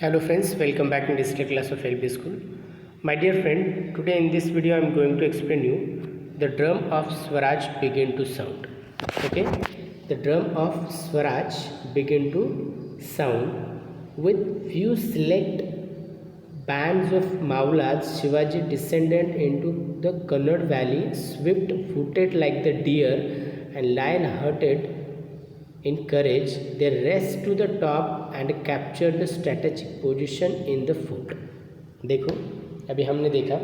Hello friends, welcome back in digital class of LP School. My dear friend, today in this video I am going to explain you the drum of Swaraj begin to sound. Okay, the drum of Swaraj begin to sound with few select bands of Maulas. Shivaji descended into the Kannada valley, swift-footed like the deer and lion-hearted in courage. They raced to the top and captured the strategic position in the fort. देखो अभी हमने देखा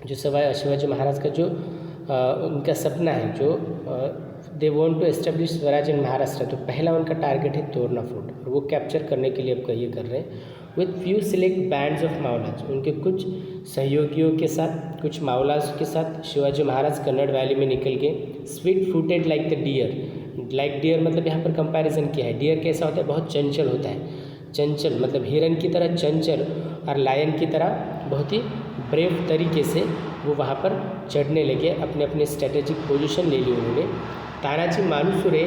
जो शिवाजी महाराज का जो उनका सपना है, जो they want to establish swaraj in Maharashtra, तो पहला उनका टारगेट है तोरना फोर्ट और वो कैप्चर करने के लिए अब ये कर रहे हैं with few select bands of Mawalas. उनके कुछ सहयोगियों के साथ, कुछ मावलाज के साथ शिवाजी महाराज कन्नड़ वैली में निकल गए। Sweet footed like the deer, like deer मतलब यहाँ पर कंपैरिजन किया है। डियर कैसा होता है? बहुत चंचल होता है। चंचल मतलब हिरन की तरह चंचल और लायन की तरह बहुत ही ब्रेव तरीके से वो वहाँ पर चढ़ने लगे। अपने अपने स्ट्रेटेजिक पोजीशन ले ली उन्होंने। Tanaji Malusare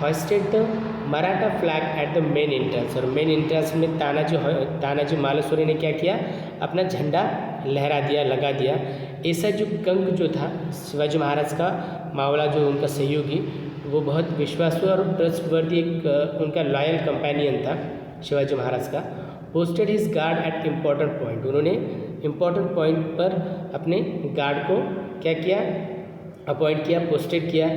hosted the Maratha flag at the main entrance, और मेन एंट्रेंस में तानाजी मालुसरे ने क्या किया? अपना झंडा लहरा दिया, लगा दिया। ऐसा जो कंक जो था शिवाजी महाराज का, मावला जो उनका सहयोगी, वो बहुत विश्वासु और ट्रस्टवर्दी एक उनका लॉयल कंपेनियन था शिवाजी महाराज का। Posted his guard at important point, उन्होंने इम्पॉर्टेंट पॉइंट पर अपने गार्ड को क्या किया? अपॉइंट किया, पोस्टेड किया।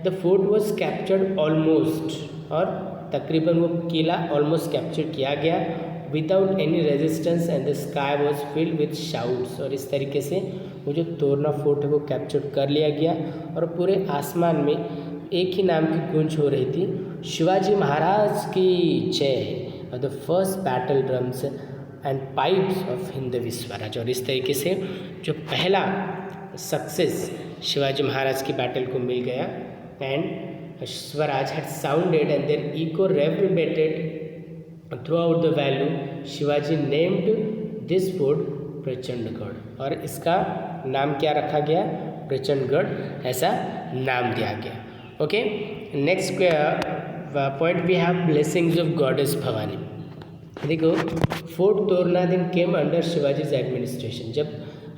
The fort was captured almost, और तकरीबन वो किला ऑलमोस्ट कैप्चर किया गया without any resistance and the sky was filled with shouts, और इस तरीके से वो जो तोरना फोर्ट है वो कैप्चर कर लिया गया और पूरे आसमान में एक ही नाम की गूंज हो रही थी, शिवाजी महाराज की जय, और the first battle drums and pipes of Hindavi Swaraj. और इस तरीके से जो पहला सक्सेस शिवाजी महाराज की बैटल को मिल गया and swaraj had sounded and their echo रेवेrberated throughout the valley. Shivaji named this fort Prachandgad, और इसका नाम क्या रखा गया? प्रचंडगढ़ ऐसा नाम दिया गया। Okay, next point we have blessings of goddess Bhavani. देखो, फोर्ट तोरना दिन केम अंडर शिवाजीज एडमिनिस्ट्रेशन। जब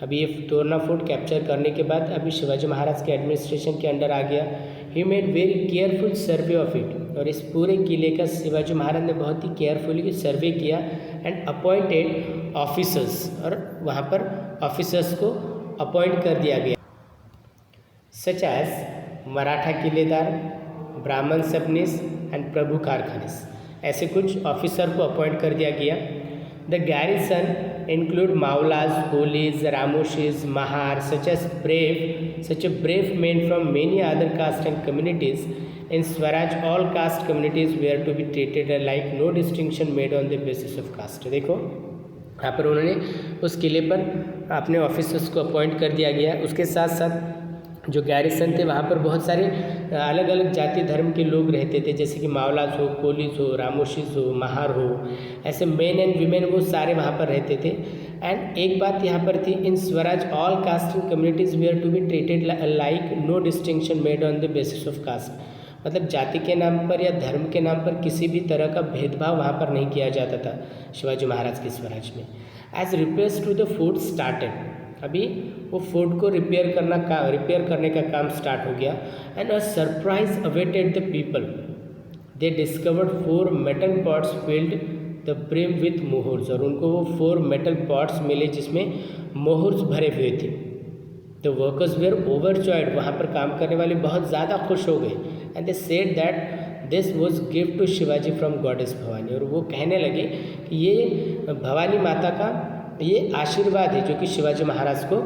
अभी ये तोरना फोर्ट कैप्चर करने के बाद अभी शिवाजी महाराज के एडमिनिस्ट्रेशन के अंडर आ गया। He made very careful survey of it, और इस पूरे किले का शिवाजी महाराज ने बहुत ही केयरफुली सर्वे किया एंड अपॉइंटेड ऑफिसर्स, और वहाँ पर ऑफिसर्स को अपॉइंट कर दिया गया, सच एज मराठा किलेदार, ब्राह्मण सबनीस एंड प्रभु कारखानिस। ऐसे कुछ ऑफिसर को अपॉइंट कर दिया गया। The garrison include Mawalas, Kolis, Ramoshis, Mahar, such a brave men from many other caste and communities. In Swaraj, all caste communities were to be treated alike, no distinction made on the basis of caste. देखो यहाँ पर उन्होंने उस किले पर अपने officers को appoint कर दिया गया। उसके साथ साथ जो गैरिसन थे वहाँ पर बहुत सारे अलग अलग जाति धर्म के लोग रहते थे, जैसे कि मावलाज हो, कोलीज हो, रामोशीज हो, महार हो, ऐसे मेन एंड वीमेन वो सारे वहाँ पर रहते थे। एंड एक बात यहाँ पर थी, in swaraj all caste and communities were to be treated like, no distinction made on the basis of caste. मतलब जाति के नाम पर या धर्म के नाम पर किसी भी तरह का भेदभाव वहाँ पर नहीं किया जाता था शिवाजी महाराज के स्वराज में। As repairs to the fort started, अभी वो फोर्ट को रिपेयर करने का काम स्टार्ट हो गया। And a surprise awaited the people, they discovered 4 metal pots filled the brim with Mohr's, और उनको वो 4 मेटल पॉट्स मिले जिसमें मोहर्स भरे हुए थे। द वर्कर्स वेयर ओवरजॉयड, वहाँ पर काम करने वाले बहुत ज़्यादा खुश हो गए। And they said that this was gift to Shivaji from goddess Bhavani, और वो कहने लगे कि ये भवानी माता का ये आशीर्वाद है जो कि शिवाजी महाराज को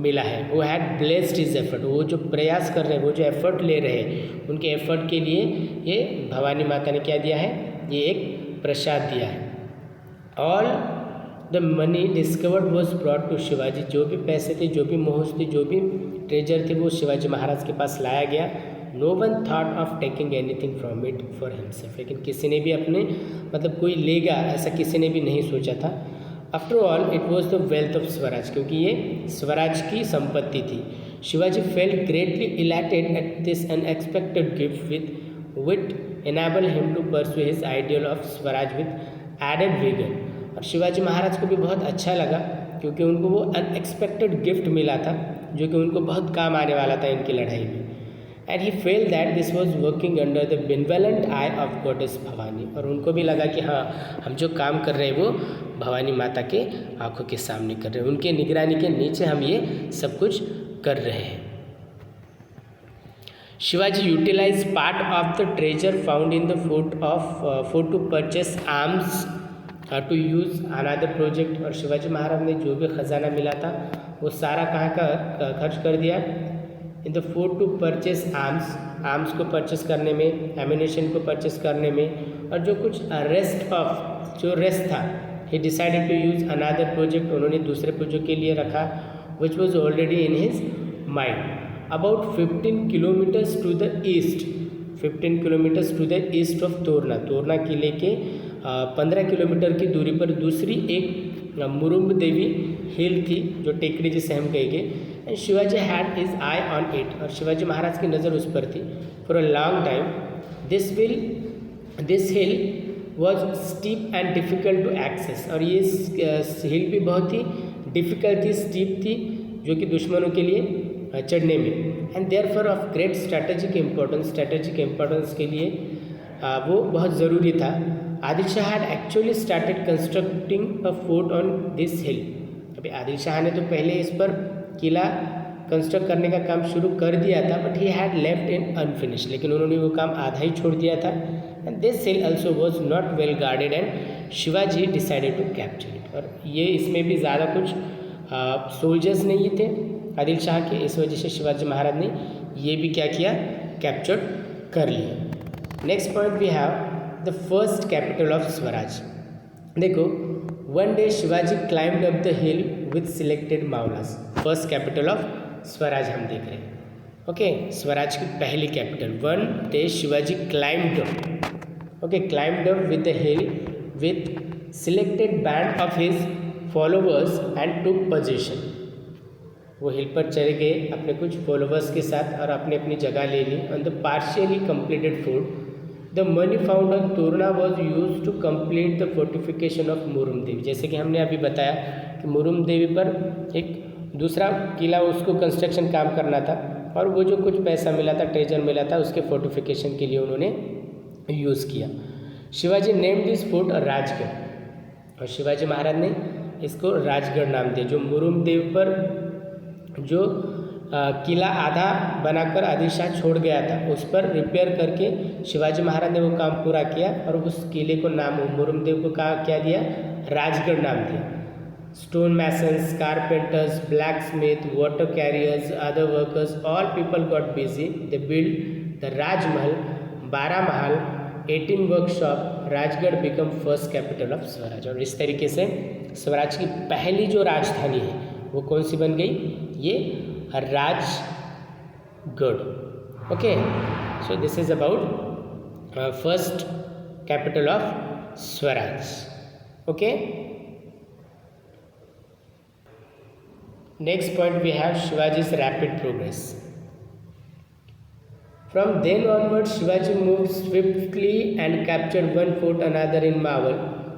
मिला है। वो हैड ब्लेस्ड हिज एफर्ट, वो जो प्रयास कर रहे हैं, वो जो एफर्ट ले रहे हैं, उनके एफर्ट के लिए ये भवानी माता ने क्या दिया है? ये एक प्रसाद दिया है। All the money discovered was brought to Shivaji, जो भी पैसे थे, जो भी मोहर्स थे, जो भी ट्रेजर थे, वो शिवाजी महाराज के पास लाया गया। No one thought of taking anything from it for himself, लेकिन किसी ने भी अपने मतलब कोई लेगा ऐसा किसी ने भी नहीं सोचा था। After all it was the wealth of swaraj, क्योंकि ये स्वराज की संपत्ति थी। Shivaji felt greatly elated at this unexpected gift which enable him to pursue his ideal of Swaraj with added vigor. और शिवाजी महाराज को भी बहुत अच्छा लगा क्योंकि उनको वो अनएक्सपेक्टेड गिफ्ट मिला था जो कि उनको बहुत काम आने वाला था इनकी लड़ाई में। And he felt that this was working under the benevolent eye of goddess Bhavani, और उनको भी लगा कि हाँ हम जो काम कर रहे हैं वो भवानी माता के आंखों के सामने कर रहे हैं, उनके निगरानी के नीचे हम ये सब कुछ कर रहे हैं। Shivaji utilise part of the treasure found in the fort to purchase arms to use another project, और शिवाजी महाराज ने जो भी खजाना मिला था वो सारा कहाँ का खर्च कर दिया, in the fort to purchase arms को परचेस करने में, एम्यूनेशन को परचेस करने में, और जो कुछ रेस्ट था he decided to use another project, उन्होंने दूसरे प्रोजेक्ट के लिए रखा which was already in his mind. About 15 kilometers to the east, 15 kilometers to the east of Torna किले के 15 किलोमीटर की दूरी पर दूसरी एक मुरुम देवी हिल थी जो टेकड़ी जिसे हम कहेंगे, and Shivaji had his eye on it, और शिवाजी महाराज की नज़र उस पर थी for a long time. This hill was steep and difficult to access, और ये हिल भी बहुत ही डिफ़िकल्ट थी, स्टीप थी, जो कि दुश्मनों के लिए चढ़ने में, and therefore of great strategic importance के लिए वो बहुत ज़रूरी था। Adil Shah had actually started constructing a fort on this हिल, अभी आदिल शाह ने तो पहले इस पर किला कंस्ट्रक्ट करने का काम शुरू कर दिया था, but he had left in unfinished, लेकिन उन्होंने वो काम आधा ही छोड़ दिया था। And this hill also was not well guarded and Shivaji decided to capture it, और ये इसमें भी ज़्यादा कुछ सोल्जर्स नहीं थे आदिल शाह के, इस वजह से शिवाजी महाराज ने ये भी क्या किया, कैप्चर कर लिया। Next point we have the first capital of swaraj. देखो, one day Shivaji climbed up the hill with selected Mawalas, first capital of swaraj हम देख रहे हैं। ओके, स्वराज की पहली capital. One day Shivaji climbed up with the hill with selected band of his followers and took position, वो hill पर चले गए अपने कुछ फॉलोवर्स के साथ और अपनी अपनी जगह ले ली on the partially completed fort. The money found on Torna was use to complete the fortification of Murum Devi, जैसे कि हमने अभी बताया कि मुरुम देवी पर एक दूसरा किला उसको कंस्ट्रक्शन काम करना था, और वो जो कुछ पैसा मिला था, ट्रेजर मिला था, उसके फोर्टिफिकेशन के लिए उन्होंने यूज़ किया। Shivaji named this fort Rajgarh, और शिवाजी महाराज ने इसको राजगढ़ नाम दिया। जो मुरुम देव पर जो किला आधा बनाकर आदिल शाह छोड़ गया था, उस पर रिपेयर करके शिवाजी महाराज ने वो काम पूरा किया, और उस किले को नाम मुरुम देव को क्या दिया, राजगढ़ नाम दिया। Stone masons, carpenters, blacksmith, water carriers, other workers, all people got busy, they build the Rajmahal, 12 mahal, 18 workshop, Rajgad become first capital of swaraj. और इस तरीके से स्वराज की पहली जो राजधानी है वो कौन सी बन गई, ये Rajgad. Okay, so this is about first capital of swaraj. Okay, next point we have शिवाजी's rapid progress. From then onwards, Shivaji moved swiftly and captured one fort another in Mawal.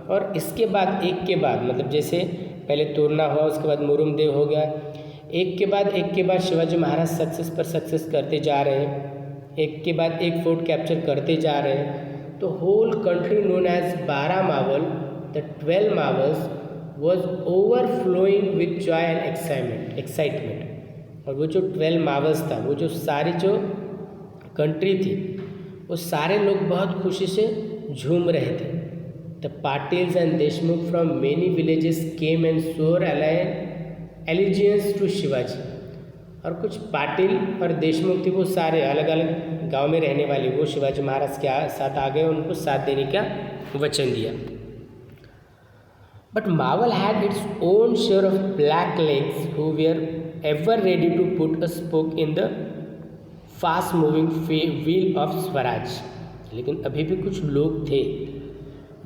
और इसके बाद एक के बाद, मतलब जैसे पहले तोरना हुआ, उसके बाद मुरुम देव हो गया, एक के बाद शिवाजी महाराज सक्सेस पर सक्सेस करते जा रहे हैं, एक के बाद एक फोर्ट कैप्चर करते जा रहे हैं। तो whole country known as 12 Maval, the 12 Mavals was overflowing with joy and excitement. और वो जो 12 मावल्स था, वो जो सारी जो कंट्री थी, वो सारे लोग बहुत खुशी से झूम रहे थे। The Patils and Deshmukh from many villages came and swore allegiance to Shivaji. और कुछ पाटिल और देशमुख थे, वो सारे अलग अलग गांव में रहने वाले, वो शिवाजी महाराज के साथ आ गए, उनको साथ देने का वचन दिया। But Maval had its own share of black legs who were ever ready to put a spoke in the fast moving wheel of Swaraj. लेकिन अभी भी कुछ लोग थे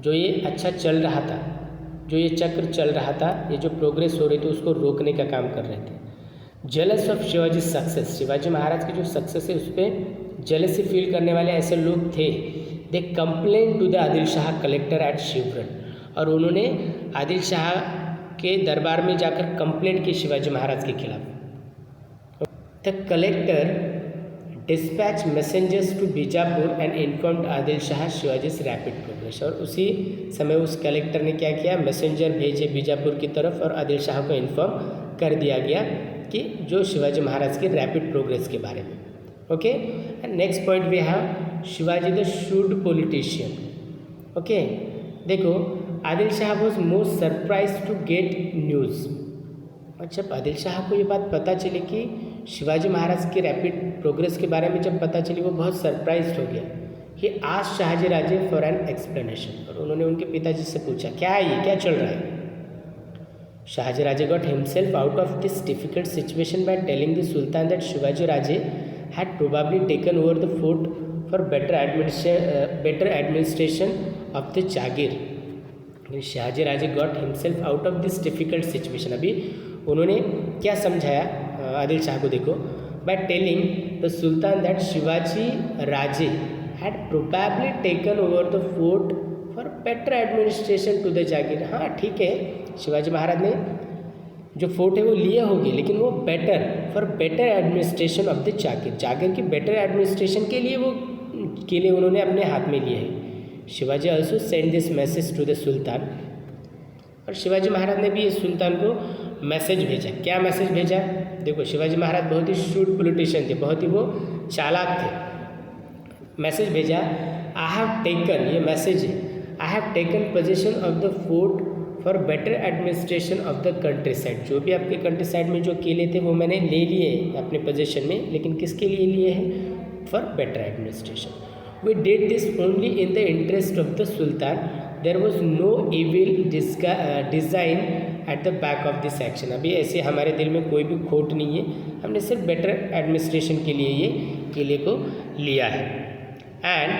जो ये अच्छा चल रहा था, जो ये चक्र चल रहा था, ये जो प्रोग्रेस हो रही थी उसको रोकने का काम कर रहे थे। Jealous of Shivaji success, Shivaji Maharaj की जो सक्सेस है उस पर जेलसी फील करने वाले ऐसे लोग थे। They complain to the Adil Shah collector at शिवरन, और उन्होंने आदिल शाह के दरबार में जाकर कंप्लेंट की शिवाजी महाराज के खिलाफ। The collector dispatch messengers to Bijapur and informed Adil Shah Shivaji's rapid progress. और उसी समय उस कलेक्टर ने क्या किया, मैसेंजर भेजे बीजापुर की तरफ और आदिल शाह को इन्फॉर्म कर दिया गया कि जो शिवाजी महाराज के रैपिड प्रोग्रेस के बारे में। Okay, and next point we have Shivaji the shrewd politician. Okay, देखो Adil Shah was most surprise to get news. और जब आदिल शाह को ये बात पता चली कि शिवाजी महाराज के रैपिड प्रोग्रेस के बारे में जब पता चली, वो बहुत सरप्राइज हो गया। कि आज शाहजी राजे फॉर एन एक्सप्लेनेशन, और उन्होंने उनके पिताजी से पूछा क्या है ये, क्या चल रहा है। Shahaji Raje got himself out of this difficult situation by telling the sultan that Shivaji Raje had probably taken over the fort for better administration of the jagir. Shahaji Raje got himself out of this difficult situation, अभी उन्होंने क्या समझाया आदिल शाह को, देखो, by telling the sultan that Shivaji Raje had probably taken over the fort for better administration to the jagir. हाँ ठीक है, शिवाजी महाराज ने जो फोर्ट है वो लिए होंगे, लेकिन वो for better administration of the jagir, जागीर की बेटर एडमिनिस्ट्रेशन के लिए उन्होंने अपने हाथ में लिए है। Shivaji also send this message to the sultan, और शिवाजी महाराज ने भी इस सुल्तान को मैसेज भेजा। क्या मैसेज भेजा, देखो शिवाजी महाराज बहुत ही शूड पॉलिटिशियन थे, बहुत ही वो चालाक थे। मैसेज भेजा, आई हैव टेकन, ये मैसेज है, I have taken position of the fort for better administration of the country side. जो भी आपके कंट्री साइड में जो किले थे वो मैंने ले लिए अपने पोजीशन में, लेकिन किसके लिए लिए हैं, for better administration. We did this only in the interest of the sultan, there was no evil design at the back of this action. अभी ऐसे हमारे दिल में कोई भी खोट नहीं है, हमने सिर्फ बेटर एडमिनिस्ट्रेशन के लिए ये किले को लिया है। And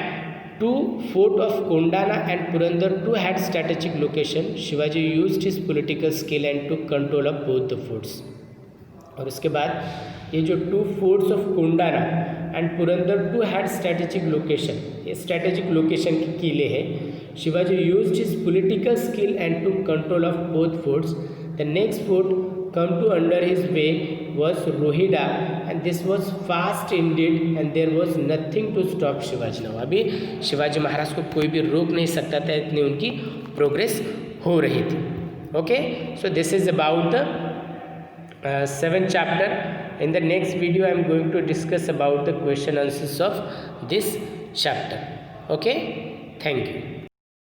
two fort of Kondana and Purandar too had strategic location, Shivaji used his political skill and to control of both the forts. और उसके बाद ये जो two forts of Kondana and Purandar too had strategic location, ये स्ट्रेटेजिक लोकेशन के किले हैं। Shivaji used his political skill and to control of both forts. The next fort come to under his way was Rohida, and this was fast indeed, and there was nothing to stop Shivaji now। अभी शिवाजी महाराज को कोई भी रोक नहीं सकता था, इतनी उनकी प्रोग्रेस हो रही थी। Okay, so this is about the 7th chapter. In the next video I am going to discuss about the question answers of this chapter. Okay, thank you.